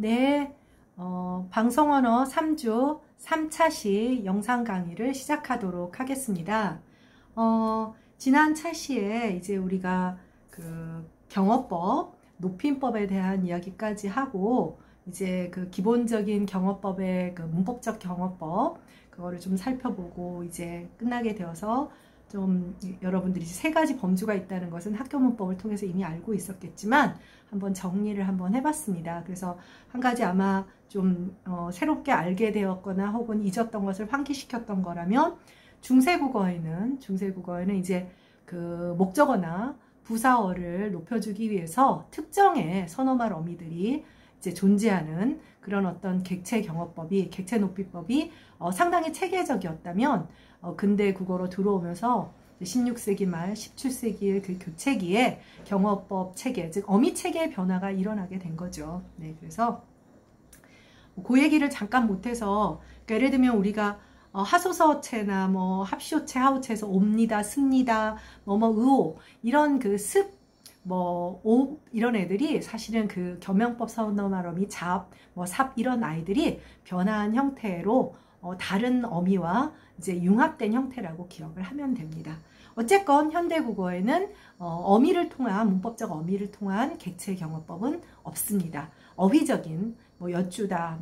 네, 방송 언어 3주 3차시 영상 강의를 시작하도록 하겠습니다. 지난 차시에 이제 우리가 그 경어법, 높임법에 대한 이야기까지 하고, 이제 그 기본적인 경어법의 그 문법적 경어법, 그거를 좀 살펴보고 이제 끝나게 되어서 좀 여러분들이 세 가지 범주가 있다는 것은 학교 문법을 통해서 이미 알고 있었겠지만 한번 정리를 한번 해봤습니다. 그래서 한 가지 아마 좀 새롭게 알게 되었거나 혹은 잊었던 것을 환기시켰던 거라면 중세국어에는 이제 그 목적어나 부사어를 높여주기 위해서 특정의 선어말 어미들이 이제 존재하는 그런 어떤 객체 경어법이, 객체 높이법이 상당히 체계적이었다면 근대 국어로 들어오면서 16세기 말 17세기의 그 교체기에 경어법 체계, 즉 어미 체계의 변화가 일어나게 된 거죠. 네, 그래서 그 얘기를 잠깐 못해서, 그러니까 예를 들면 우리가 하소서체나 뭐 합시오체, 하우체에서 옵니다, 습니다, 의오 이런 그 습, 오 이런 애들이 사실은 그 겸용법 선어말 어미, 잡, 삽 이런 아이들이 변화한 형태로 다른 어미와 이제 융합된 형태라고 기억을 하면 됩니다. 어쨌건 현대국어에는 어미를 통한, 문법적 어미를 통한 객체 경어법은 없습니다. 어휘적인 여쭈다,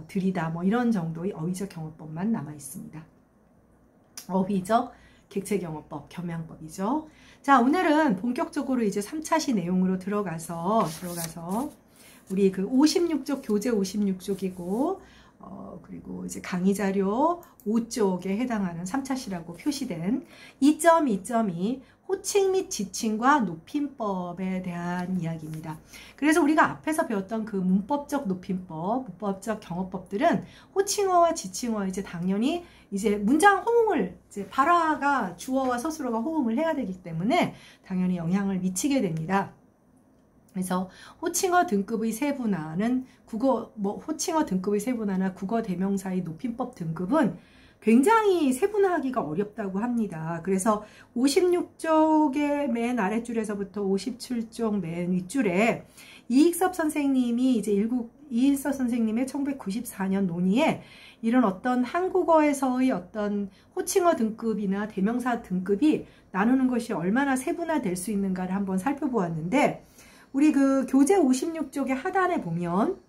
들이다 이런 정도의 어휘적 경어법만 남아 있습니다. 어휘적 객체 경어법, 겸양법이죠. 자, 오늘은 본격적으로 이제 3차시 내용으로 들어가서 우리 그 56쪽, 교재 56쪽이고 그리고 이제 강의 자료 5쪽에 해당하는 3차시라고 표시된 2.2.2 호칭 및 지칭과 높임법에 대한 이야기입니다. 그래서 우리가 앞에서 배웠던 그 문법적 높임법, 문법적 경어법들은 호칭어와 지칭어 이제 당연히 이제 문장 호응을, 이제 발화가 주어와 서술어가 호응을 해야 되기 때문에 당연히 영향을 미치게 됩니다. 그래서 호칭어 등급의 세분화는 호칭어 등급의 세분화나 국어 대명사의 높임법 등급은 굉장히 세분화하기가 어렵다고 합니다. 그래서 56쪽의 맨 아랫줄에서부터 57쪽 맨 윗줄에 이익섭 선생님이 이익섭 선생님의 1994년 논의에 이런 어떤 한국어에서의 어떤 호칭어 등급이나 대명사 등급이 나누는 것이 얼마나 세분화될 수 있는가를 한번 살펴보았는데, 우리 그 교재 56쪽의 하단에 보면,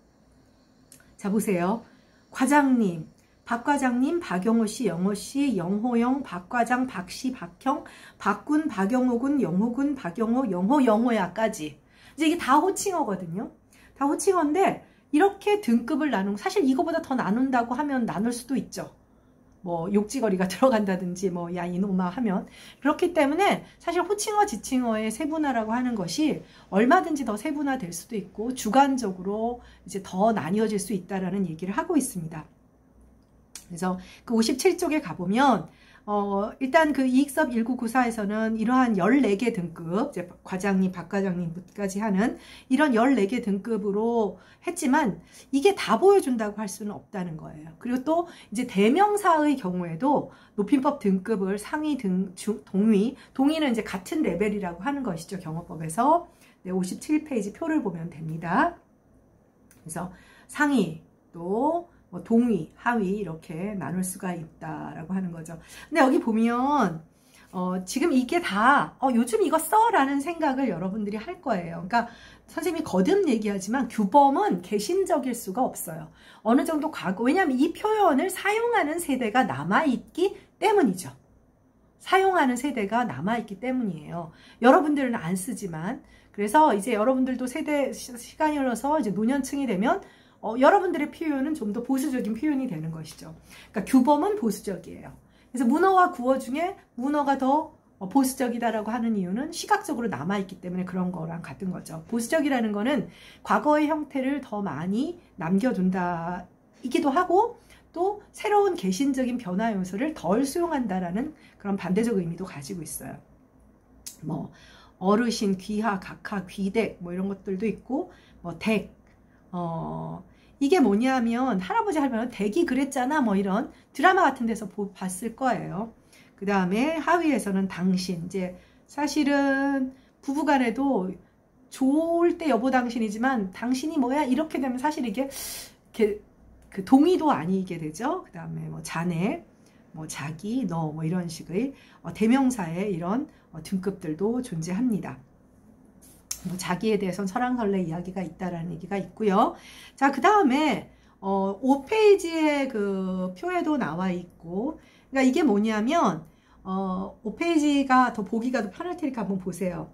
자 보세요. 과장님, 박과장님, 박영호씨, 영호씨, 영호영, 박과장, 박씨, 박형, 박군, 박영호군, 영호군, 박영호, 영호야까지. 이제 이게 다 호칭어거든요. 다 호칭어인데 이렇게 등급을 나누고, 사실 이거보다 더 나눈다고 하면 나눌 수도 있죠. 욕지거리가 들어간다든지 야 이놈아 하면. 그렇기 때문에 사실 호칭어 지칭어의 세분화라고 하는 것이 얼마든지 더 세분화될 수도 있고 주관적으로 이제 더 나뉘어질 수 있다라는 얘기를 하고 있습니다. 그래서 그 57쪽에 가보면 일단 그 이익섭 1994에서는 이러한 14개 등급, 이제 과장님, 박과장님까지 하는 이런 14개 등급으로 했지만 이게 다 보여준다고 할 수는 없다는 거예요. 그리고 또 이제 대명사의 경우에도 높임법 등급을 상위, 동위는 이제 같은 레벨이라고 하는 것이죠. 경어법에서. 네, 57페이지 표를 보면 됩니다. 그래서 상위, 또 동위, 하위 이렇게 나눌 수가 있다라고 하는 거죠. 근데 여기 보면 지금 이게 다 요즘 이거 써라는 생각을 여러분들이 할 거예요. 그러니까 선생님이 거듭 얘기하지만 규범은 개신적일 수가 없어요. 어느 정도 과거, 왜냐하면 이 표현을 사용하는 세대가 남아있기 때문이죠. 사용하는 세대가 남아있기 때문이에요. 여러분들은 안 쓰지만. 그래서 이제 여러분들도 시간이 흘러서 이제 노년층이 되면 여러분들의 표현은 좀 더 보수적인 표현이 되는 것이죠. 그러니까 규범은 보수적이에요. 그래서 문어와 구어 중에 문어가 더 보수적이다라고 하는 이유는 시각적으로 남아있기 때문에 그런 거랑 같은 거죠. 보수적이라는 거는 과거의 형태를 더 많이 남겨둔다이기도 하고, 또 새로운 개신적인 변화 요소를 덜 수용한다라는 그런 반대적 의미도 가지고 있어요. 어르신, 귀하, 각하, 귀댁 이런 것들도 있고, 댁, 이게 뭐냐면 할아버지 할머니 댁이 그랬잖아 이런 드라마 같은 데서 봤을 거예요. 그 다음에 하위에서는 당신, 이제 사실은 부부간에도 좋을 때 여보 당신이지만 당신이 뭐야 이렇게 되면 사실 이게 그 동의도 아니게 되죠. 그 다음에 뭐 자네, 뭐 자기, 너 뭐 이런 식의 대명사의 이런 등급들도 존재합니다. 뭐 자기에 대해서는 설왕설래 이야기가 있다라는 얘기가 있고요. 자, 그 다음에 5페이지의 그 표에도 나와 있고, 그러니까 이게 뭐냐면 5페이지가 더 보기가 더 편할 테니까 한번 보세요.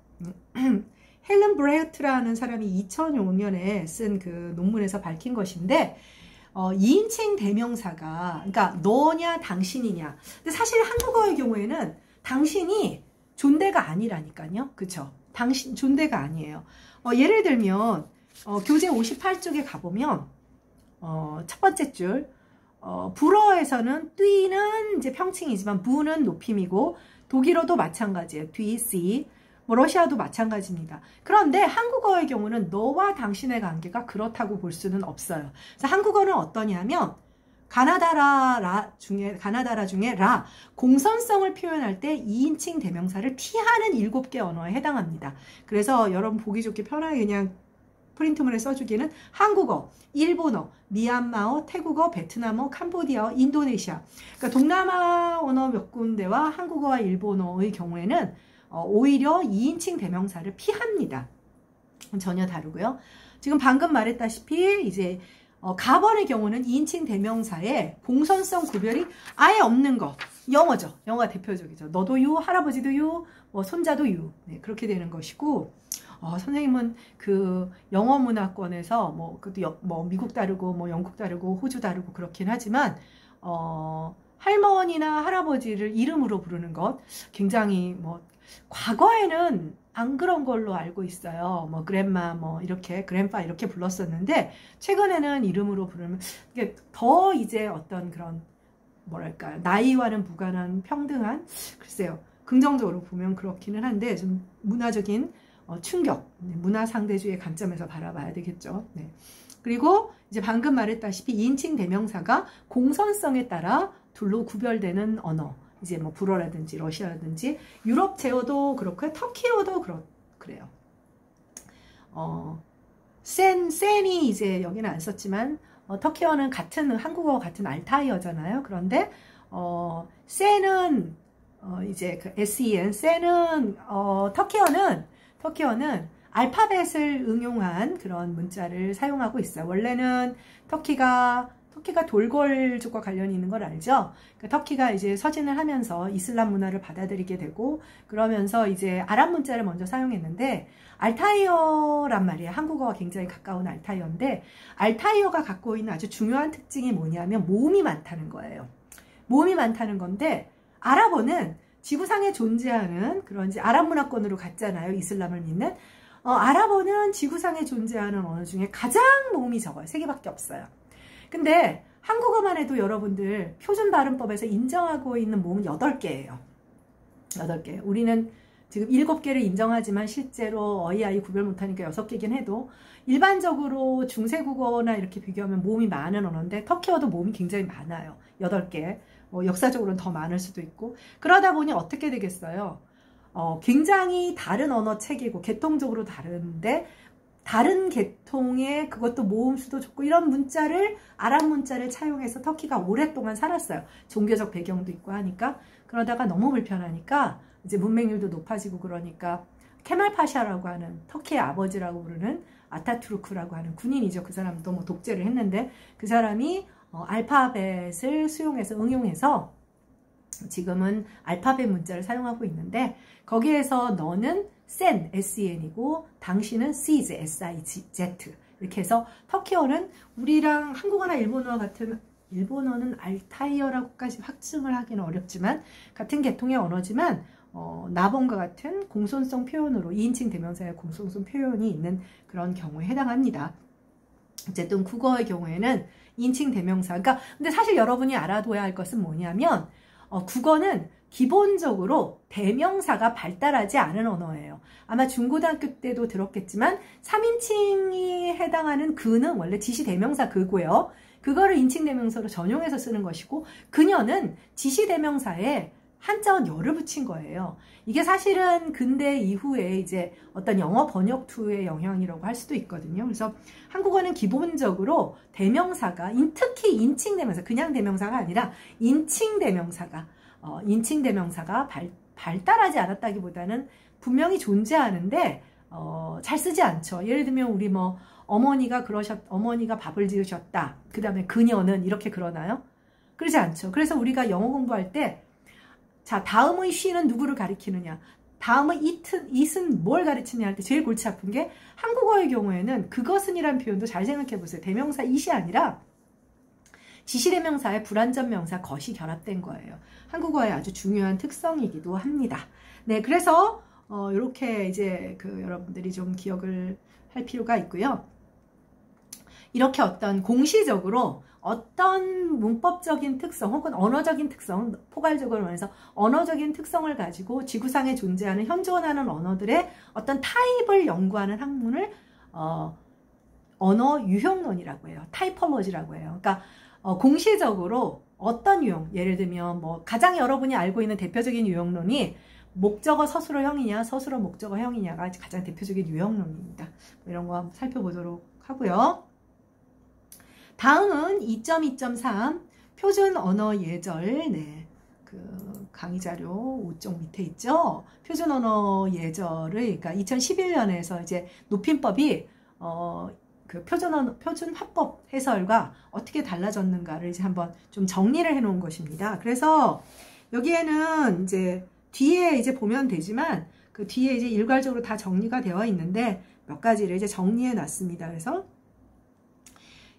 헬렌 브레이트라는 사람이 2005년에 쓴 그 논문에서 밝힌 것인데 2인칭 대명사가, 그러니까 너냐 당신이냐. 근데 사실 한국어의 경우에는 당신이 존대가 아니라니까요. 그쵸? 당신 존대가 아니에요. 예를 들면 교재 58쪽에 가보면 첫 번째 줄 불어에서는 띠는 이제 평칭이지만 부는 높임이고, 독일어도 마찬가지예요. 뒤, 씨, 뭐 러시아도 마찬가지입니다. 그런데 한국어의 경우는 너와 당신의 관계가 그렇다고 볼 수는 없어요. 그래서 한국어는 어떠냐면 가나다라 중에 라, 공선성을 표현할 때 2인칭 대명사를 피하는 7개 언어에 해당합니다. 그래서 여러분 보기 좋게 편하게 그냥 프린트물에 써주기는 한국어, 일본어, 미얀마어, 태국어, 베트남어, 캄보디아어, 인도네시아. 그러니까 동남아 언어 몇 군데와 한국어와 일본어의 경우에는 오히려 2인칭 대명사를 피합니다. 전혀 다르고요. 지금 방금 말했다시피 이제 가번의 경우는 2인칭 대명사에 공선성 구별이 아예 없는 거. 영어죠. 영어가 대표적이죠. 너도 유, 할아버지도 유, 뭐 손자도 유. 네, 그렇게 되는 것이고, 선생님은 그 영어 문화권에서 뭐 그것도 뭐 미국 다르고 뭐 영국 다르고 호주 다르고 그렇긴 하지만 할머니나 할아버지를 이름으로 부르는 것 굉장히 뭐 과거에는 안 그런 걸로 알고 있어요. 뭐 그랜마 뭐 이렇게 그랜파 이렇게 불렀었는데 최근에는 이름으로 부르면 이게 더 이제 어떤 그런 뭐랄까요, 나이와는 무관한 평등한, 글쎄요, 긍정적으로 보면 그렇기는 한데 좀 문화적인 충격, 문화 상대주의 관점에서 바라봐야 되겠죠. 네. 그리고 이제 방금 말했다시피 2인칭 대명사가 공선성에 따라 둘로 구별되는 언어, 이제 뭐 불어라든지 러시아라든지 유럽 제어도 그렇고요. 터키어도 그래요. 센이 이제 여기는 안 썼지만 터키어는 같은 한국어 같은 알타이어잖아요. 그런데 센은 이제 그 SEN 센은 터키어는 알파벳을 응용한 그런 문자를 사용하고 있어요. 원래는 터키가 돌궐족과 관련이 있는 걸 알죠? 그러니까 터키가 이제 서진을 하면서 이슬람 문화를 받아들이게 되고, 그러면서 이제 아랍 문자를 먼저 사용했는데, 알타이어란 말이에요. 한국어가 굉장히 가까운 알타이어인데, 알타이어가 갖고 있는 아주 중요한 특징이 뭐냐면 모음이 많다는 거예요. 모음이 많다는 건데, 아랍어는 지구상에 존재하는 그런 이제 아랍 문화권으로 갔잖아요. 이슬람을 믿는. 아랍어는 지구상에 존재하는 언어 중에 가장 모음이 적어요. 3개밖에 없어요. 근데 한국어만 해도 여러분들 표준 발음법에서 인정하고 있는 모음은 8개예요. 8개. 우리는 지금 7개를 인정하지만 실제로 어이아이 구별 못하니까 6개긴 해도 일반적으로 중세국어나 이렇게 비교하면 모음이 많은 언어인데 터키어도 모음이 굉장히 많아요. 8개. 역사적으로는 더 많을 수도 있고, 그러다 보니 어떻게 되겠어요? 굉장히 다른 언어 체계고 계통적으로 다른데 다른 계통의 그것도 모음수도 좋고 이런 문자를 아랍 문자를 차용해서 터키가 오랫동안 살았어요. 종교적 배경도 있고 하니까. 그러다가 너무 불편하니까 이제 문맹률도 높아지고 그러니까 케말 파샤라고 하는 터키의 아버지라고 부르는 아타투르크라고 하는 군인이죠. 그 사람도 뭐 독재를 했는데 그 사람이 알파벳을 수용해서 응용해서 지금은 알파벳 문자를 사용하고 있는데, 거기에서 너는 sen, sen이고 당신은 siz, siz 이렇게 해서 터키어는 우리랑 한국어나 일본어 같은, 일본어는 알타이어라고까지 확증을 하기는 어렵지만 같은 계통의 언어지만 나본과 같은 공손성 표현으로 2인칭 대명사의 공손성 표현이 있는 그런 경우에 해당합니다. 어쨌든 국어의 경우에는 2인칭 대명사, 그러니까 근데 사실 여러분이 알아둬야 할 것은 뭐냐면 국어는 기본적으로 대명사가 발달하지 않은 언어예요. 아마 중고등학교 때도 들었겠지만 3인칭이 해당하는 그는 원래 지시대명사 그고요. 그거를 인칭대명사로 전용해서 쓰는 것이고, 그녀는 지시대명사에 한자원 열을 붙인 거예요. 이게 사실은 근대 이후에 이제 어떤 영어 번역투의 영향이라고 할 수도 있거든요. 그래서 한국어는 기본적으로 대명사가, 특히 인칭 대명사, 그냥 대명사가 아니라 인칭 대명사가, 발달하지 않았다기보다는 분명히 존재하는데, 잘 쓰지 않죠. 예를 들면 우리 뭐, 어머니가 밥을 지으셨다. 그 다음에 그녀는 이렇게 그러나요? 그러지 않죠. 그래서 우리가 영어 공부할 때, 자, 다음의 she는 누구를 가리키느냐, 다음의 it은 뭘 가르치냐 할 때 제일 골치 아픈 게 한국어의 경우에는 그것은이라는 표현도 잘 생각해 보세요. 대명사 it이 아니라 지시대명사의 불완전 명사 것이 결합된 거예요. 한국어의 아주 중요한 특성이기도 합니다. 네, 그래서 이렇게 이제 여러분들이 좀 기억을 할 필요가 있고요. 이렇게 어떤 공시적으로 어떤 문법적인 특성 혹은 언어적인 특성, 포괄적으로 말해서 언어적인 특성을 가지고 지구상에 존재하는 현존하는 언어들의 어떤 타입을 연구하는 학문을 언어 유형론이라고 해요. 타이폴로지라고 해요. 그러니까 공시적으로 어떤 유형, 예를 들면 뭐 가장 여러분이 알고 있는 대표적인 유형론이 목적어 서술어형이냐 서술어 목적어형이냐가 가장 대표적인 유형론입니다. 이런 거 한번 살펴보도록 하고요. 다음은 2.2.3 표준 언어 예절. 네, 강의 자료 5쪽 밑에 있죠. 표준 언어 예절을, 그러니까 2011년에서 이제 높임법이 표준 화법 해설과 어떻게 달라졌는가를 이제 한번 좀 정리를 해 놓은 것입니다. 그래서 여기에는 이제 뒤에 이제 보면 되지만 그 뒤에 이제 일괄적으로 다 정리가 되어 있는데 몇 가지를 이제 정리해 놨습니다. 그래서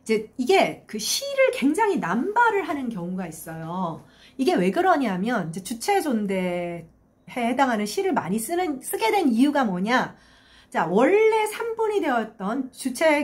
이제 이게 그 시를 굉장히 남발을 하는 경우가 있어요. 이게 왜 그러냐면 이제 주체 존대에 해당하는 시를 많이 쓰게 된 이유가 뭐냐? 자, 원래 3분이 되었던 주체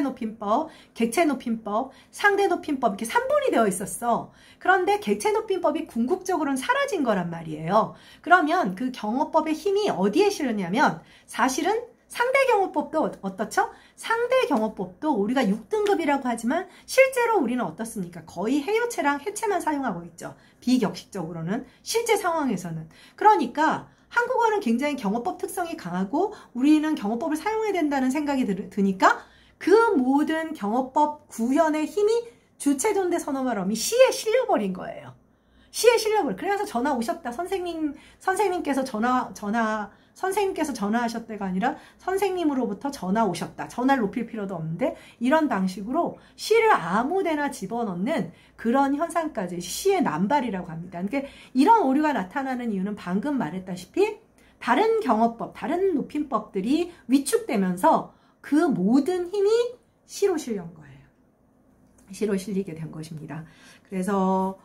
높임법, 객체 높임법, 상대 높임법 이렇게 3분이 되어 있었어. 그런데 객체 높임법이 궁극적으로는 사라진 거란 말이에요. 그러면 그 경어법의 힘이 어디에 실렸냐면 사실은 상대 경어법도 어떻죠? 상대 경어법도 우리가 6등급이라고 하지만 실제로 우리는 어떻습니까? 거의 해요체랑 해체만 사용하고 있죠. 비격식적으로는 실제 상황에서는. 그러니까 한국어는 굉장히 경어법 특성이 강하고 우리는 경어법을 사용해야 된다는 생각이 드니까 그 모든 경어법 구현의 힘이 주체존대 선어말어미 시에 실려버린 거예요. 시에 실려버려. 그래서 전화 오셨다. 선생님께서 선생님께서 전화하셨다가 아니라 선생님으로부터 전화 오셨다. 전화를 높일 필요도 없는데 이런 방식으로 시를 아무데나 집어넣는 그런 현상까지 시의 남발이라고 합니다. 그러니까 이런 오류가 나타나는 이유는 방금 말했다시피 다른 경어법, 다른 높임법들이 위축되면서 그 모든 힘이 시로 실린 거예요. 시로 실리게 된 것입니다. 그래서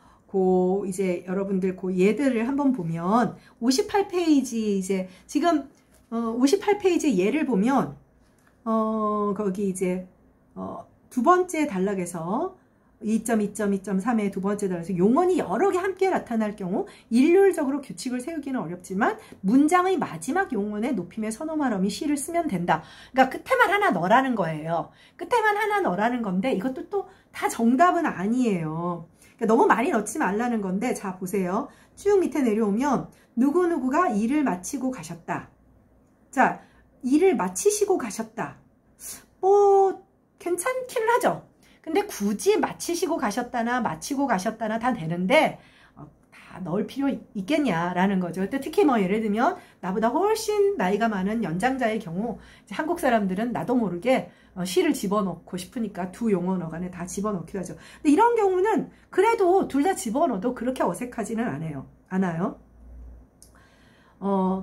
이제 여러분들 예들을 한번 보면 58페이지 이제 지금 58페이지 예를 보면 거기 이제 두 번째 단락에서 2.2.2.3의 두 번째 단락에서 용언이 여러 개 함께 나타날 경우 일률적으로 규칙을 세우기는 어렵지만 문장의 마지막 용언의 높임의 선어말어미 시를 쓰면 된다. 그러니까 끝에만 하나 넣으라는 거예요. 끝에만 하나 넣으라는 건데 이것도 또 다 정답은 아니에요. 너무 많이 넣지 말라는 건데, 자, 보세요. 쭉 밑에 내려오면, 누구누구가 일을 마치고 가셨다. 자, 일을 마치시고 가셨다. 괜찮기는 하죠. 근데 굳이 마치시고 가셨다나, 마치고 가셨다나 다 되는데, 다 넣을 필요 있겠냐라는 거죠. 특히 뭐 예를 들면, 나보다 훨씬 나이가 많은 연장자의 경우, 이제 한국 사람들은 나도 모르게 시를 집어넣고 싶으니까 두 용어 어간에 다 집어넣기도 하죠. 근데 이런 경우는 그래도 둘 다 집어넣어도 그렇게 어색하지는 않아요.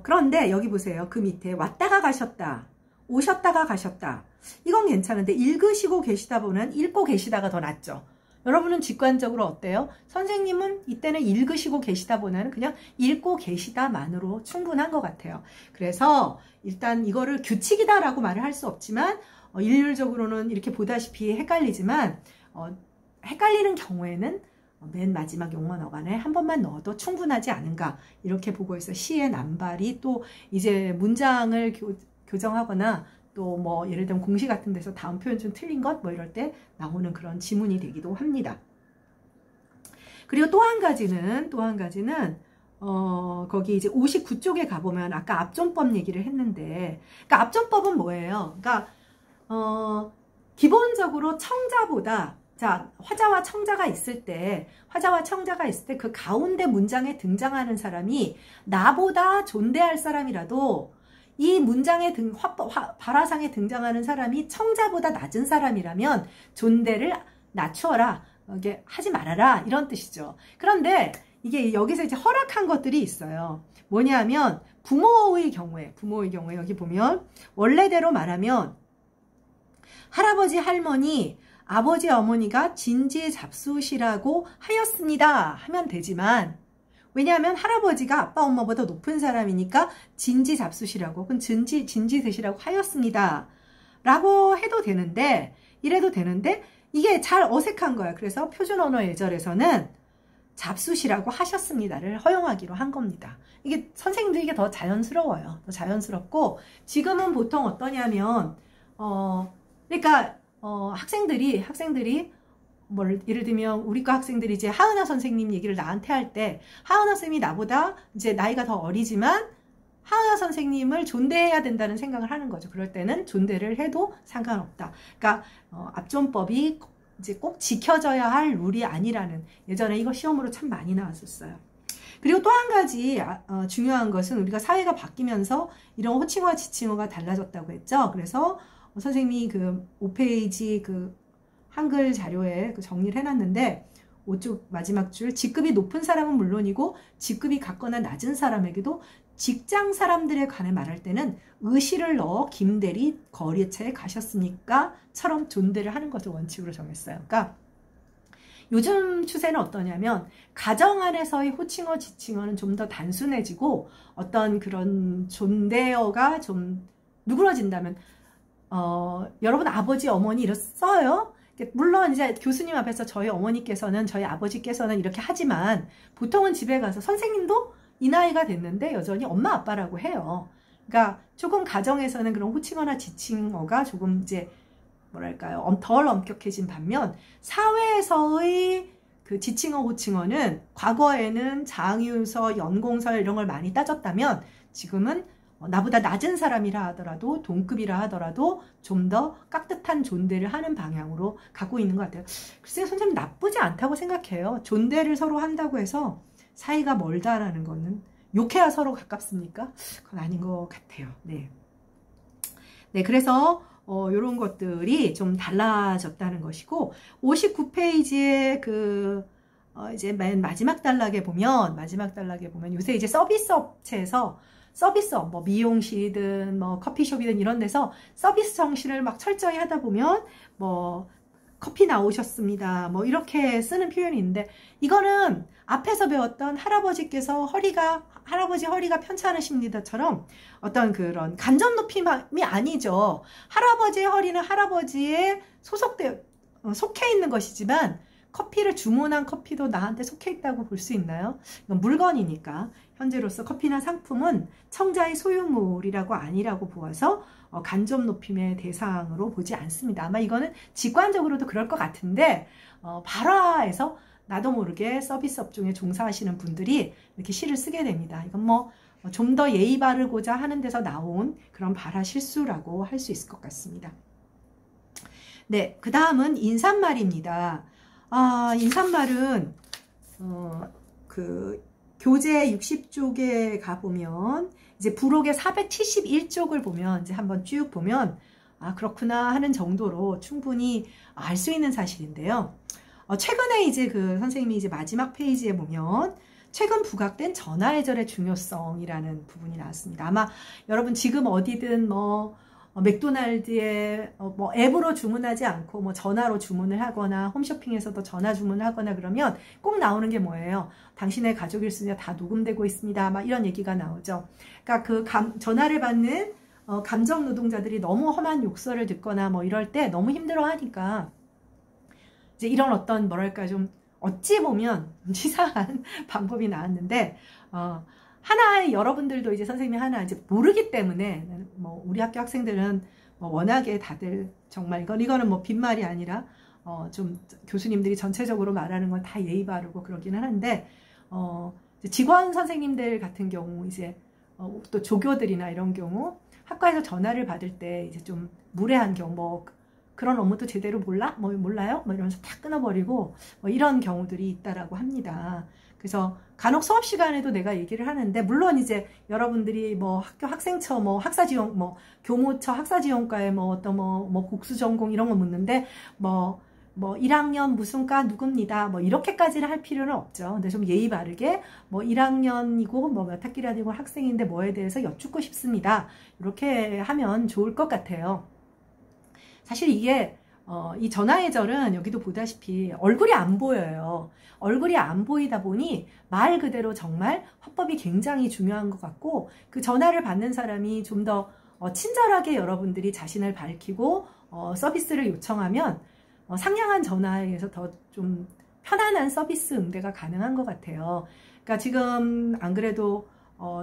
그런데 여기 보세요. 그 밑에 왔다가 가셨다, 오셨다가 가셨다. 이건 괜찮은데 읽으시고 계시다 보면 읽고 계시다가 더 낫죠. 여러분은 직관적으로 어때요? 선생님은 이때는 읽으시고 계시다 보다는 그냥 읽고 계시다만으로 충분한 것 같아요. 그래서 일단 이거를 규칙이다라고 말을 할 수 없지만 일률적으로는 이렇게 보다시피 헷갈리지만 헷갈리는 경우에는 맨 마지막 용언 어간에 한 번만 넣어도 충분하지 않은가 이렇게 보고 있어요. 시의 남발이 또 이제 문장을 교정하거나 또 뭐 예를 들면 공시 같은 데서 다음 표현 좀 틀린 것 뭐 이럴 때 나오는 그런 지문이 되기도 합니다. 그리고 또 한 가지는 거기 이제 59쪽에 가보면 아까 압존법 얘기를 했는데, 그러니까 압존법은 뭐예요? 그러니까, 기본적으로 청자보다, 자, 화자와 청자가 있을 때 그 가운데 문장에 등장하는 사람이 나보다 존대할 사람이라도 이 문장에 발화상에 등장하는 사람이 청자보다 낮은 사람이라면 존대를 낮추어라. 이게 하지 말아라. 이런 뜻이죠. 그런데 이게 여기서 이제 허락한 것들이 있어요. 뭐냐면 부모의 경우에 여기 보면 원래대로 말하면 할아버지 할머니 아버지 어머니가 진지 잡수시라고 하였습니다 하면 되지만, 왜냐하면 할아버지가 아빠 엄마보다 높은 사람이니까 진지 잡수시라고, 그럼 진지 드시라고 하였습니다 라고 해도 되는데, 이래도 되는데 이게 잘 어색한 거야. 그래서 표준언어 예절에서는 잡수시라고 하셨습니다를 허용하기로 한 겁니다. 이게 선생님들에게 더 자연스러워요. 더 자연스럽고, 지금은 보통 어떠냐면 그러니까 학생들이 예를 들면 우리과 학생들이 이제 하은아 선생님 얘기를 나한테 할 때, 하은아 선생님이 나보다 이제 나이가 더 어리지만 하은아 선생님을 존대해야 된다는 생각을 하는 거죠. 그럴 때는 존대를 해도 상관없다. 그러니까 압존법이 이제 꼭 지켜져야 할 룰이 아니라는, 예전에 이거 시험으로 참 많이 나왔었어요. 그리고 또 한 가지 중요한 것은 우리가 사회가 바뀌면서 이런 호칭어 지칭어가 달라졌다고 했죠. 그래서 선생님이 그 5페이지 그 한글 자료에 그 정리를 해놨는데, 5쪽 마지막 줄, 직급이 높은 사람은 물론이고 직급이 같거나 낮은 사람에게도 직장 사람들에 관해 말할 때는 의시를 넣어 김대리 거래처에 가셨습니까? 처럼 존대를 하는 것을 원칙으로 정했어요. 그러니까 요즘 추세는 어떠냐면 가정 안에서의 호칭어 지칭어는 좀 더 단순해지고 어떤 그런 존대어가 좀 누그러진다면, 여러분 아버지 어머니 이렇게 써요. 물론 이제 교수님 앞에서 저희 어머니께서는, 저희 아버지께서는 이렇게 하지만 보통은 집에 가서 선생님도 이 나이가 됐는데 여전히 엄마 아빠라고 해요. 그러니까 조금 가정에서는 그런 호칭어나 지칭어가 조금 이제 뭐랄까요, 덜 엄격해진 반면 사회에서의 그 지칭어 호칭어는 과거에는 장유서, 연공서 이런 걸 많이 따졌다면 지금은 나보다 낮은 사람이라 하더라도, 동급이라 하더라도 좀 더 깍듯한 존대를 하는 방향으로 가고 있는 것 같아요. 글쎄요, 선생님 나쁘지 않다고 생각해요. 존대를 서로 한다고 해서 사이가 멀다라는 거는, 욕해야 서로 가깝습니까? 그건 아닌 것 같아요. 네, 그래서 이런 것들이 좀 달라졌다는 것이고, 59페이지에 그 이제 맨 마지막 단락에 보면 요새 이제 서비스 업체에서 서비스업, 뭐 미용실이든 뭐 커피숍이든 이런 데서 서비스 정신을 막 철저히 하다 보면 뭐 커피 나오셨습니다, 뭐 이렇게 쓰는 표현이 있는데, 이거는 앞에서 배웠던 할아버지 허리가 편찮으십니다처럼 어떤 그런 간접 높임이 아니죠. 할아버지의 허리는 할아버지에 속해 있는 것이지만 커피를 주문한 커피도 나한테 속해 있다고 볼 수 있나요? 이건 물건이니까. 현재로서 커피나 상품은 청자의 소유물이라고 아니라고 보아서 간접 높임의 대상으로 보지 않습니다. 아마 이거는 직관적으로도 그럴 것 같은데, 발화에서 나도 모르게 서비스 업종에 종사하시는 분들이 이렇게 시를 쓰게 됩니다. 이건 뭐 좀 더 예의 바르고자 하는 데서 나온 그런 발화 실수라고 할 수 있을 것 같습니다. 네, 그 다음은 인사말입니다. 인사말은 그 교재 60쪽에 가보면 이제 부록의 471쪽을 보면 이제 한번 쭉 보면 그렇구나 하는 정도로 충분히 알 수 있는 사실인데요. 최근에 이제 그 선생님이 이제 마지막 페이지에 보면 최근 부각된 전화예절의 중요성이라는 부분이 나왔습니다. 아마 여러분 지금 어디든 뭐 맥도날드에 뭐 앱으로 주문하지 않고 뭐 전화로 주문을 하거나 홈쇼핑에서도 전화 주문을 하거나 그러면 꼭 나오는 게 뭐예요? 당신의 가족 일수가 다 녹음되고 있습니다. 막 이런 얘기가 나오죠. 그러니까 그 전화를 받는 감정 노동자들이 너무 험한 욕설을 듣거나 뭐 이럴 때 너무 힘들어 하니까 이제 이런 어떤 뭐랄까 좀 어찌 보면 치사한 방법이 나왔는데, 하나 여러분들도 이제 선생님이 하나 이제 모르기 때문에, 뭐 우리 학교 학생들은 뭐 워낙에 다들 정말 이거는 뭐 빈말이 아니라 좀 교수님들이 전체적으로 말하는 건 다 예의 바르고 그러긴 하는데, 직원 선생님들 같은 경우 이제 또 조교들이나 이런 경우 학과에서 전화를 받을 때 이제 좀 무례한 경우 뭐 그런 업무도 제대로 몰라요? 뭐 이러면서 탁 끊어버리고 뭐 이런 경우들이 있다라고 합니다. 그래서 간혹 수업 시간에도 내가 얘기를 하는데, 물론 이제 여러분들이 뭐 학교 학생처, 뭐 학사지원, 뭐 교모처 학사지원과에 뭐 어떤 뭐 국수 전공 이런 거 묻는데 뭐 1학년 무슨 과 누굽니다. 뭐 이렇게까지는 할 필요는 없죠. 근데 좀 예의 바르게 뭐 1학년이고 뭐 몇 학기라고 학생인데 뭐에 대해서 여쭙고 싶습니다. 이렇게 하면 좋을 것 같아요. 사실 이게 이 전화예절은 여기도 보다시피 얼굴이 안 보여요. 얼굴이 안 보이다 보니 말 그대로 정말 화법이 굉장히 중요한 것 같고, 그 전화를 받는 사람이 좀 더 친절하게 여러분들이 자신을 밝히고 서비스를 요청하면 상냥한 전화에 의해서 더 좀 편안한 서비스 응대가 가능한 것 같아요. 그러니까 지금 안 그래도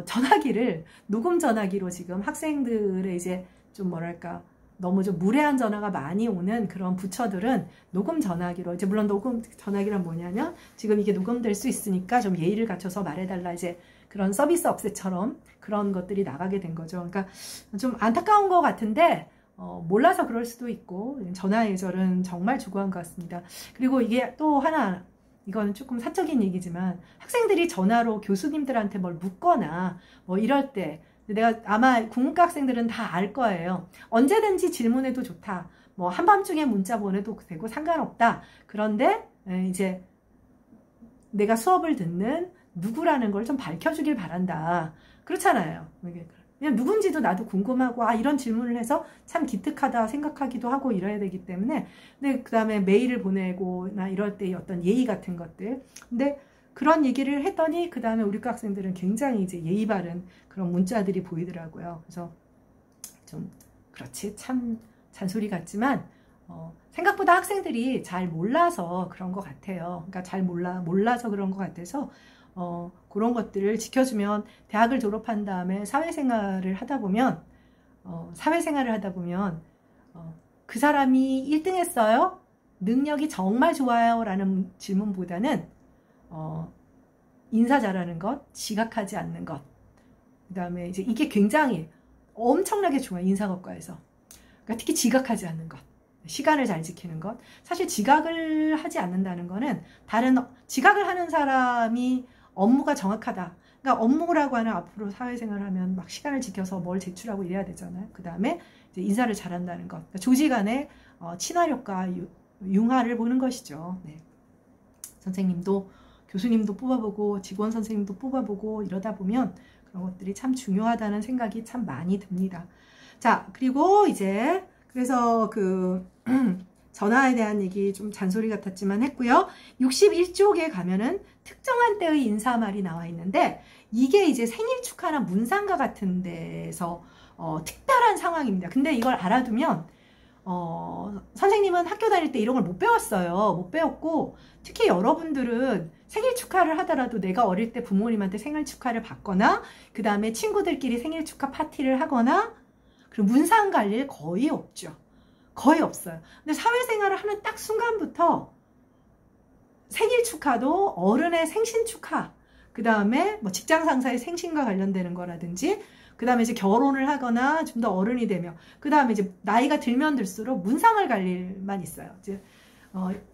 전화기를 녹음 전화기로 지금 학생들의 이제 좀 뭐랄까 너무 좀 무례한 전화가 많이 오는 그런 부처들은 녹음 전화기로, 이제 물론 녹음 전화기란 뭐냐면 지금 이게 녹음될 수 있으니까 좀 예의를 갖춰서 말해달라, 이제 그런 서비스 업체처럼 그런 것들이 나가게 된 거죠. 그러니까 좀 안타까운 것 같은데 몰라서 그럴 수도 있고, 전화 예절은 정말 중요한 것 같습니다. 그리고 이게 또 하나, 이건 조금 사적인 얘기지만 학생들이 전화로 교수님들한테 뭘 묻거나 뭐 이럴 때, 내가 아마 국문과 학생들은 다 알 거예요. 언제든지 질문해도 좋다. 뭐 한밤중에 문자 보내도 되고 상관없다. 그런데 이제 내가 수업을 듣는 누구라는 걸 좀 밝혀주길 바란다. 그렇잖아요. 그냥 누군지도 나도 궁금하고, 이런 질문을 해서 참 기특하다 생각하기도 하고 이래야 되기 때문에. 근데 그 다음에 메일을 보내고나 이럴 때 어떤 예의 같은 것들. 근데 그런 얘기를 했더니 그 다음에 우리 과 학생들은 굉장히 이제 예의 바른 그런 문자들이 보이더라고요. 그래서 좀 그렇지, 참 잔소리 같지만 생각보다 학생들이 잘 몰라서 그런 것 같아요. 그러니까 잘 몰라서 그런 것 같아서 그런 것들을 지켜주면, 대학을 졸업한 다음에 사회생활을 하다 보면 그 사람이 1등 했어요? 능력이 정말 좋아요? 라는 질문보다는 인사 잘하는 것, 지각하지 않는 것, 그 다음에 이제 이게 굉장히 엄청나게 중요해요. 인사고과에서. 그러니까 특히 지각하지 않는 것, 시간을 잘 지키는 것. 사실 지각을 하지 않는다는 거는 지각을 하는 사람이 업무가 정확하다. 그러니까 업무라고 하는, 앞으로 사회생활을 하면 막 시간을 지켜서 뭘 제출하고 이래야 되잖아요. 그 다음에 이제 인사를 잘한다는 것. 그러니까 조직 간의 친화력과 융화를 보는 것이죠. 네. 선생님도 교수님도 뽑아보고 직원 선생님도 뽑아보고 이러다 보면 그런 것들이 참 중요하다는 생각이 참 많이 듭니다. 자, 그리고 이제 그래서 그 전화에 대한 얘기 좀 잔소리 같았지만 했고요. 61쪽에 가면은 특정한 때의 인사말이 나와 있는데, 이게 이제 생일 축하나 문상가 같은 데서 특별한 상황입니다. 근데 이걸 알아두면 선생님은 학교 다닐 때 이런 걸 못 배웠어요. 못 배웠고, 특히 여러분들은 생일 축하를 하더라도 내가 어릴 때 부모님한테 생일 축하를 받거나, 그 다음에 친구들끼리 생일 축하 파티를 하거나, 그리고 문상 갈 일 거의 없죠. 거의 없어요. 근데 사회생활을 하는 딱 순간부터 생일 축하도 어른의 생신 축하, 그 다음에 뭐 직장 상사의 생신과 관련되는 거라든지, 그 다음에 이제 결혼을 하거나 좀 더 어른이 되며, 그 다음에 이제 나이가 들면 들수록 문상을 갈 일만 있어요. 이제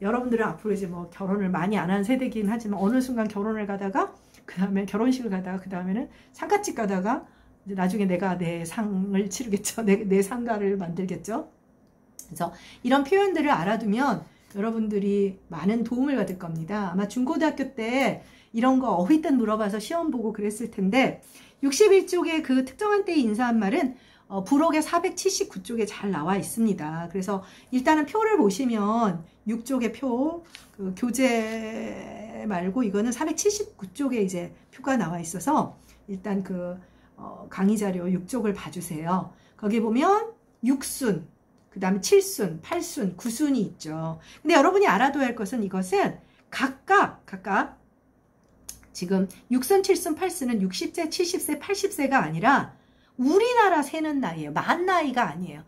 여러분들은 앞으로 이제 뭐 결혼을 많이 안 한 세대긴 하지만, 어느 순간 결혼을 가다가, 그 다음에 결혼식을 가다가, 그 다음에는 상가집 가다가, 이제 나중에 내가 내 상을 치르겠죠. 내 상가를 만들겠죠. 그래서 이런 표현들을 알아두면 여러분들이 많은 도움을 받을 겁니다. 아마 중고등학교 때 이런 거 어휘뜻 물어봐서 시험 보고 그랬을 텐데, 61쪽의 그 특정한 때의 인사한 말은 부록의 479쪽에 잘 나와 있습니다. 그래서 일단은 표를 보시면 6쪽의 표, 그 교재 말고 이거는 479쪽에 이제 표가 나와 있어서 일단 그 강의 자료 6쪽을 봐주세요. 거기 보면 6순, 그 다음에 7순, 8순, 9순이 있죠. 근데 여러분이 알아둬야 할 것은, 이것은 각각 지금 6순, 7순, 8순은 60세, 70세, 80세가 아니라 우리나라 세는 나이예요. 만 나이가 아니에요.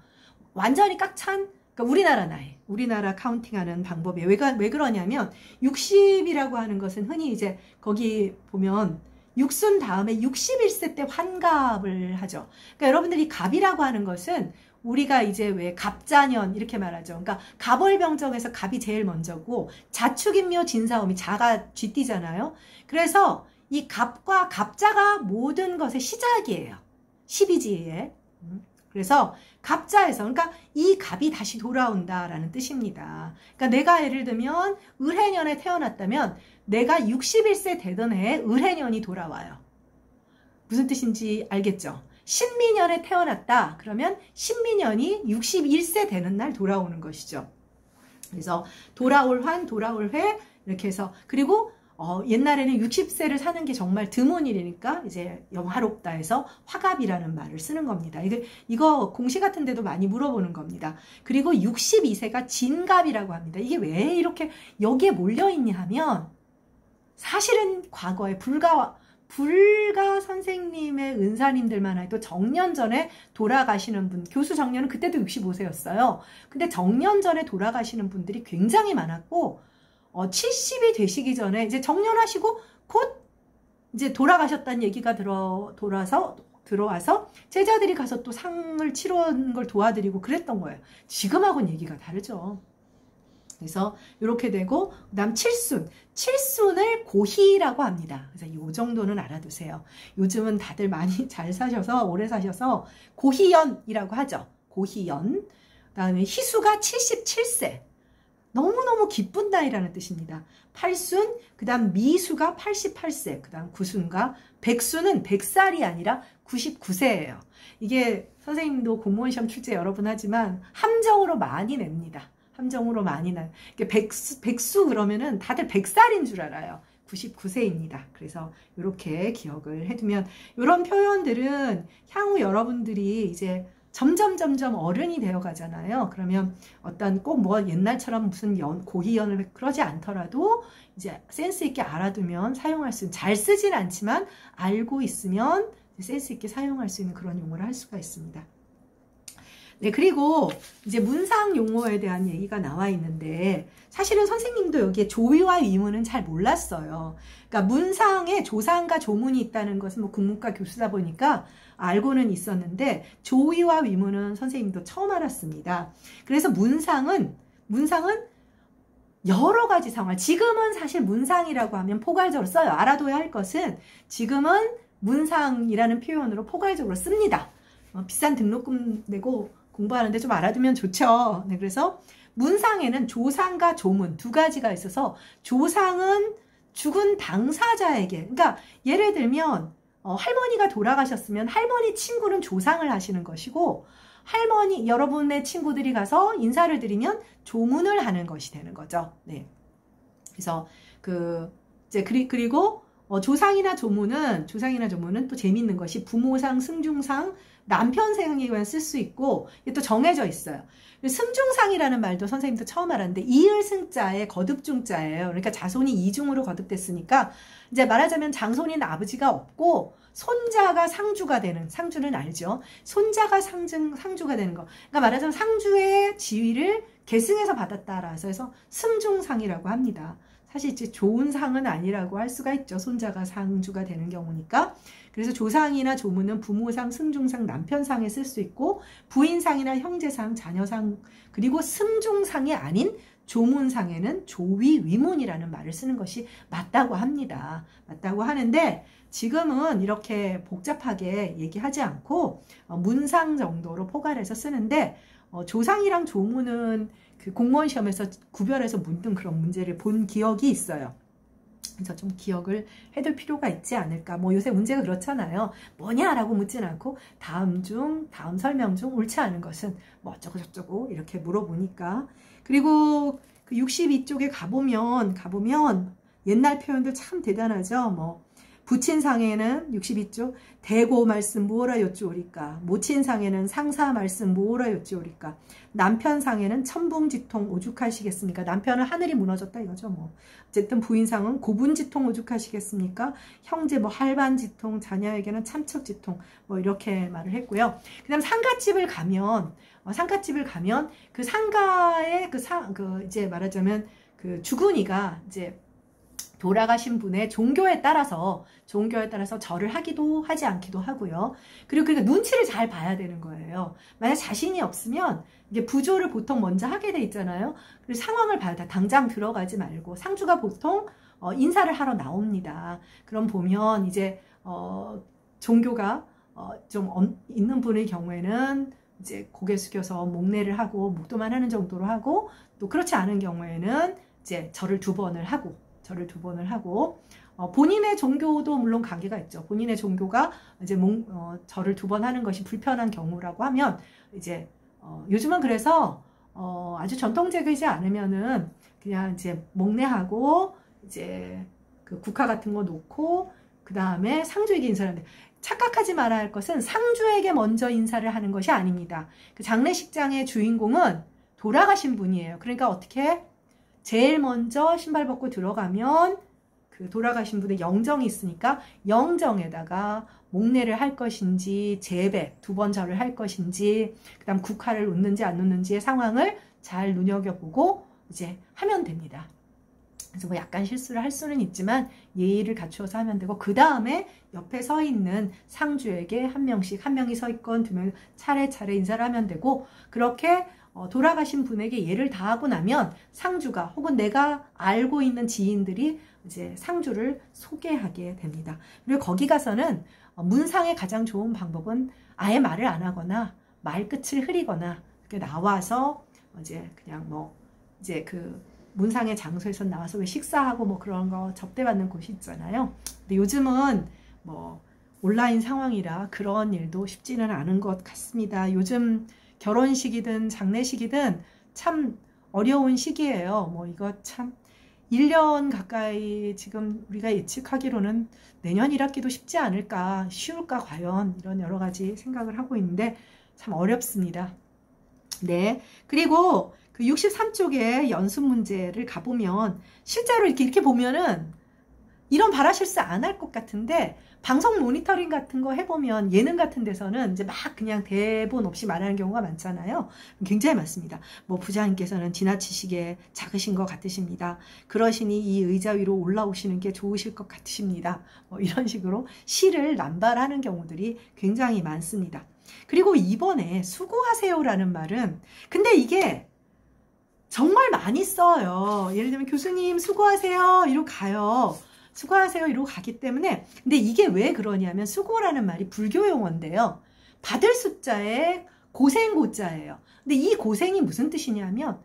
완전히 꽉 찬, 그러니까 우리나라 나이, 우리나라 카운팅하는 방법이에요. 왜 그러냐면 60이라고 하는 것은 흔히 이제 거기 보면 육순 다음에 61세 때 환갑을 하죠. 그러니까 여러분들이 갑이라고 하는 것은 우리가 이제 왜 갑자년 이렇게 말하죠. 그러니까 갑월병정에서 갑이 제일 먼저고 자축인묘 진사오미 자가 쥐띠잖아요. 그래서 이 갑과 갑자가 모든 것의 시작이에요. 12지에. 그래서 갑자에서, 그러니까 이 갑이 다시 돌아온다라는 뜻입니다. 그러니까 내가 예를 들면 을해년에 태어났다면 내가 61세 되던 해에 을해년이 돌아와요. 무슨 뜻인지 알겠죠? 신미년에 태어났다. 그러면 신미년이 61세 되는 날 돌아오는 것이죠. 그래서 돌아올 환, 돌아올 회 이렇게 해서, 그리고 옛날에는 60세를 사는 게 정말 드문 일이니까 이제 영화롭다 해서 화갑이라는 말을 쓰는 겁니다. 이거 공시 같은 데도 많이 물어보는 겁니다. 그리고 62세가 진갑이라고 합니다. 이게 왜 이렇게 여기에 몰려있냐 하면 사실은 과거에 불가 선생님의 은사님들만 해도 정년 전에 돌아가시는 분, 교수 정년은 그때도 65세였어요. 근데 정년 전에 돌아가시는 분들이 굉장히 많았고 70이 되시기 전에 이제 정년하시고 곧 이제 돌아가셨다는 얘기가 들어와서 제자들이 가서 또 상을 치르는 걸 도와드리고 그랬던 거예요. 지금하고는 얘기가 다르죠. 그래서 이렇게 되고, 그 다음 칠순을 고희라고 합니다. 그래서 이 정도는 알아두세요. 요즘은 다들 많이 잘 사셔서 오래 사셔서 고희연이라고 하죠. 고희연. 그 다음에 희수가 77세. 너무너무 기쁜 나이라는 뜻입니다. 팔순, 그 다음 미수가 88세, 그 다음 구순과 백수는 100살이 아니라 99세예요. 이게 선생님도 공무원 시험 출제 여러 번 하지만 함정으로 많이 냅니다. 함정으로 많이 나요. 백수 그러면은 다들 100살인 줄 알아요. 99세입니다. 그래서 이렇게 기억을 해두면, 이런 표현들은 향후 여러분들이 이제 점점 어른이 되어 가잖아요. 그러면 어떤 꼭 뭐 옛날처럼 무슨 고희연을 그러지 않더라도 이제 센스 있게 알아두면 사용할 수 있는, 잘 쓰진 않지만 알고 있으면 센스 있게 사용할 수 있는 그런 용어를 할 수가 있습니다. 네, 그리고 이제 문상 용어에 대한 얘기가 나와 있는데, 사실은 선생님도 여기에 조위와 위문은 잘 몰랐어요. 그러니까 문상에 조상과 조문이 있다는 것은 뭐 국문과 교수다 보니까 알고는 있었는데, 조위와 위문은 선생님도 처음 알았습니다. 그래서 문상은 여러 가지 상황, 지금은 사실 문상이라고 하면 포괄적으로 써요. 알아둬야 할 것은 지금은 문상이라는 표현으로 포괄적으로 씁니다. 비싼 등록금 내고 공부하는데 좀 알아두면 좋죠. 네, 그래서 문상에는 조상과 조문 두 가지가 있어서, 조상은 죽은 당사자에게, 그러니까 예를 들면 할머니가 돌아가셨으면 할머니 친구는 조상을 하시는 것이고, 할머니 여러분의 친구들이 가서 인사를 드리면 조문을 하는 것이 되는 거죠. 네. 그래서 그리고 조상이나 조문은 또 재밌는 것이 부모상, 승중상, 남편상에만 쓸 수 있고, 이게 또 정해져 있어요. 승중상이라는 말도 선생님도 처음 알았는데, 이을승자에 거듭중자예요. 그러니까 자손이 이중으로 거듭됐으니까, 이제 말하자면 장손인 아버지가 없고 손자가 상주가 되는, 상주는 알죠? 손자가 상주가 되는 거. 그러니까 말하자면 상주의 지위를 계승해서 받았다라서 해서 승중상이라고 합니다. 사실 이제 좋은 상은 아니라고 할 수가 있죠. 손자가 상주가 되는 경우니까. 그래서 조상이나 조문은 부모상, 승중상, 남편상에 쓸 수 있고, 부인상이나 형제상, 자녀상, 그리고 승중상이 아닌 조문상에는 조위, 위문이라는 말을 쓰는 것이 맞다고 합니다. 맞다고 하는데, 지금은 이렇게 복잡하게 얘기하지 않고 문상 정도로 포괄해서 쓰는데, 조상이랑 조문은 그 공무원 시험에서 구별해서 묻는 그런 문제를 본 기억이 있어요. 그래서 좀 기억을 해둘 필요가 있지 않을까. 뭐 요새 문제가 그렇잖아요. 뭐냐라고 묻진 않고 다음 설명 중 옳지 않은 것은 뭐 어쩌고 저쩌고 이렇게 물어보니까. 그리고 그 62쪽에 가보면 옛날 표현들 참 대단하죠. 뭐 부친상에는 62쪽 대고 말씀 무엇라 여쭈오리까, 모친상에는 상사 말씀 무엇라 여쭈오리까, 남편상에는 천붕지통 오죽하시겠습니까. 남편은 하늘이 무너졌다 이거죠. 뭐 어쨌든 부인상은 고분지통 오죽하시겠습니까. 형제 뭐 할반지통, 자녀에게는 참척지통, 뭐 이렇게 말을 했고요. 그다음 상가집을 가면 그 상가의 이제 말하자면 그 주군이가 이제 돌아가신 분의 종교에 따라서 절을 하기도 하지 않기도 하고요. 그리고 그러니까 눈치를 잘 봐야 되는 거예요. 만약 자신이 없으면 이제 부조를 보통 먼저 하게 돼 있잖아요. 그리고 상황을 봐야 돼. 당장 들어가지 말고 상주가 보통 인사를 하러 나옵니다. 그럼 보면 이제 종교가 좀 있는 분의 경우에는 이제 고개 숙여서 목례를 하고 묵도만 하는 정도로 하고, 또 그렇지 않은 경우에는 이제 절을 두 번을 하고 본인의 종교도 물론 관계가 있죠. 본인의 종교가 이제 절을 두 번 하는 것이 불편한 경우라고 하면 이제 요즘은 그래서 아주 전통적이지 않으면은 그냥 이제 목례하고 이제 그 국화 같은 거 놓고 그 다음에 상주에게 인사를 하는데, 착각하지 말아야 할 것은 상주에게 먼저 인사를 하는 것이 아닙니다. 그 장례식장의 주인공은 돌아가신 분이에요. 그러니까 어떻게 제일 먼저 신발 벗고 들어가면 그 돌아가신 분의 영정이 있으니까 영정에다가 목례를 할 것인지 제배 두 번 절을 할 것인지 그 다음 국화를 놓는지 안 놓는지의 상황을 잘 눈여겨보고 이제 하면 됩니다. 그래서 뭐 약간 실수를 할 수는 있지만 예의를 갖추어서 하면 되고, 그 다음에 옆에 서 있는 상주에게 한 명이 서 있건 두 명 차례차례 인사를 하면 되고, 그렇게 돌아가신 분에게 예를 다하고 나면 상주가 혹은 내가 알고 있는 지인들이 이제 상주를 소개하게 됩니다. 그리고 거기 가서는 문상의 가장 좋은 방법은 아예 말을 안 하거나 말끝을 흐리거나 이렇게 나와서 이제 그냥 뭐 이제 그 문상의 장소에서 나와서 왜 식사하고 뭐 그런 거 접대받는 곳이 있잖아요. 근데 요즘은 뭐 온라인 상황이라 그런 일도 쉽지는 않은 것 같습니다. 요즘 결혼식이든 장례식이든 참 어려운 시기예요. 뭐 이거 참 1년 가까이 지금 우리가 예측하기로는 내년 1학기도 쉽지 않을까, 쉬울까 과연, 이런 여러 가지 생각을 하고 있는데 참 어렵습니다. 네. 그리고 그 63쪽의 연습 문제를 가보면 실제로 이렇게 보면은 이런 발화 실수 안 할 것 같은데, 방송 모니터링 같은 거 해보면 예능 같은 데서는 이제 막 그냥 대본 없이 말하는 경우가 많잖아요. 굉장히 많습니다. 뭐 부장님께서는 지나치시게 작으신 것 같으십니다. 그러시니 이 의자 위로 올라오시는 게 좋으실 것 같으십니다. 뭐 이런 식으로 시를 남발하는 경우들이 굉장히 많습니다. 그리고 이번에 수고하세요라는 말은, 근데 이게 정말 많이 써요. 예를 들면 교수님 수고하세요 이러고 가요. 수고하세요 이러고 가기 때문에. 근데 이게 왜 그러냐면 수고라는 말이 불교 용어인데요. 받을 숫자에 고생 고자예요. 근데 이 고생이 무슨 뜻이냐면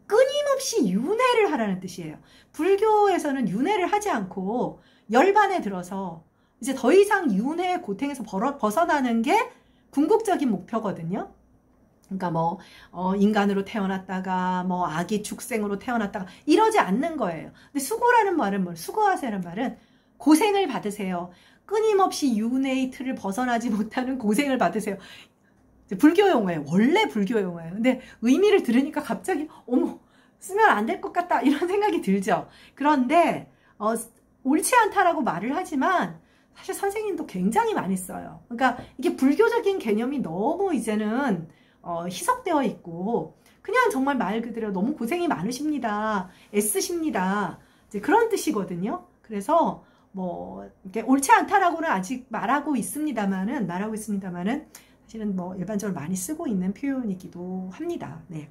끊임없이 윤회를 하라는 뜻이에요. 불교에서는 윤회를 하지 않고 열반에 들어서 이제 더 이상 윤회의 고통에서 벗어나는 게 궁극적인 목표거든요. 그러니까 뭐 인간으로 태어났다가 뭐 아기 축생으로 태어났다가 이러지 않는 거예요. 근데 수고라는 말은 뭘? 수고하세요라는 말은 고생을 받으세요. 끊임없이 윤회의 틀을 벗어나지 못하는 고생을 받으세요. 불교 용어예요. 원래 불교 용어예요. 근데 의미를 들으니까 갑자기 어머 쓰면 안 될 것 같다 이런 생각이 들죠. 그런데 옳지 않다라고 말을 하지만 사실 선생님도 굉장히 많이 써요. 그러니까 이게 불교적인 개념이 너무 이제는 희석되어 있고 그냥 정말 말 그대로 너무 고생이 많으십니다. 애쓰십니다. 이제 그런 뜻이거든요. 그래서 뭐 이게 옳지 않다라고는 아직 말하고 있습니다만은 사실은 뭐 일반적으로 많이 쓰고 있는 표현이기도 합니다. 네.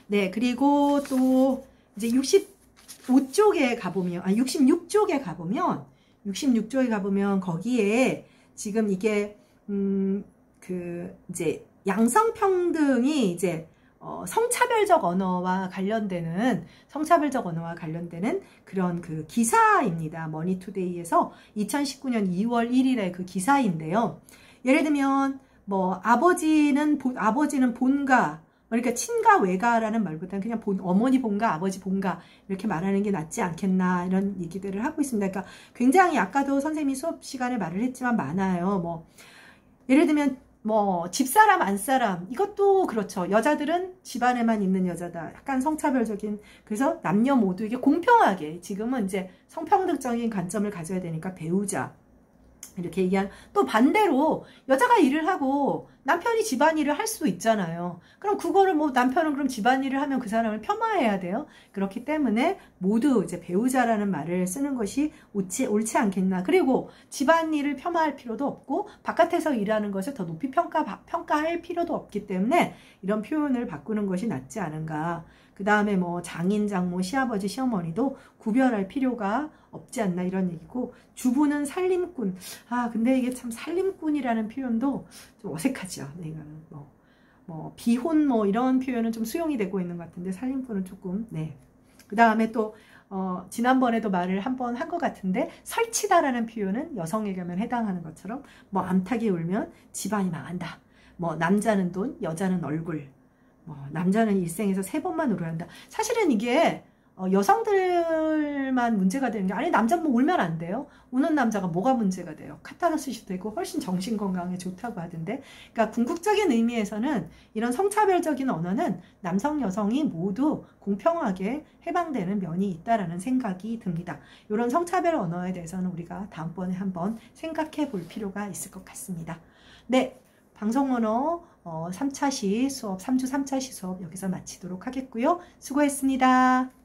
네, 그리고 또 이제 65쪽에 가보면 66쪽에 가보면 거기에 지금 이게 이제 양성평등이 이제 성차별적 언어와 관련되는 그런 그 기사입니다. 머니투데이에서 2019년 2월 1일에 그 기사인데요. 예를 들면 뭐 아버지는 본가, 그러니까 친가 외가라는 말보다는 그냥 어머니 본가, 아버지 본가 이렇게 말하는 게 낫지 않겠나 이런 얘기들을 하고 있습니다. 그러니까 굉장히 아까도 선생님이 수업 시간에 말을 했지만 많아요. 뭐 예를 들면 뭐 집사람 안사람 이것도 그렇죠. 여자들은 집안에만 있는 여자다. 약간 성차별적인, 그래서 남녀 모두에게 공평하게 지금은 이제 성평등적인 관점을 가져야 되니까 배우자 이렇게 얘기한, 또 반대로 여자가 일을 하고 남편이 집안일을 할 수도 있잖아요. 그럼 그거를 뭐 남편은 그럼 집안일을 하면 그 사람을 폄하해야 돼요. 그렇기 때문에 모두 이제 배우자라는 말을 쓰는 것이 옳지 않겠나. 그리고 집안일을 폄하할 필요도 없고 바깥에서 일하는 것을 더 높이 평가할 필요도 없기 때문에 이런 표현을 바꾸는 것이 낫지 않은가. 그 다음에 뭐 장인, 장모, 시아버지, 시어머니도 구별할 필요가 없지 않나 이런 얘기고, 주부는 살림꾼. 아 근데 이게 참 살림꾼이라는 표현도 좀 어색하죠. 네, 이거는 뭐 비혼 뭐 이런 표현은 좀 수용이 되고 있는 것 같은데 살림꾼은 조금. 네. 그 다음에 또 지난번에도 말을 한번 한 것 같은데, 설치다라는 표현은 여성에게만 해당하는 것처럼 뭐 암탉이 울면 집안이 망한다. 뭐 남자는 돈, 여자는 얼굴. 남자는 일생에서 3번만 울어야 한다. 사실은 이게 여성들만 문제가 되는 게 아니, 남자는 뭐 울면 안 돼요. 우는 남자가 뭐가 문제가 돼요. 카타르시스 되고 훨씬 정신건강에 좋다고 하던데, 그러니까 궁극적인 의미에서는 이런 성차별적인 언어는 남성 여성이 모두 공평하게 해방되는 면이 있다라는 생각이 듭니다. 이런 성차별 언어에 대해서는 우리가 다음번에 한번 생각해 볼 필요가 있을 것 같습니다. 네, 방송 언어 3차 시 수업, 3주 3차 시 수업 여기서 마치도록 하겠고요. 수고했습니다.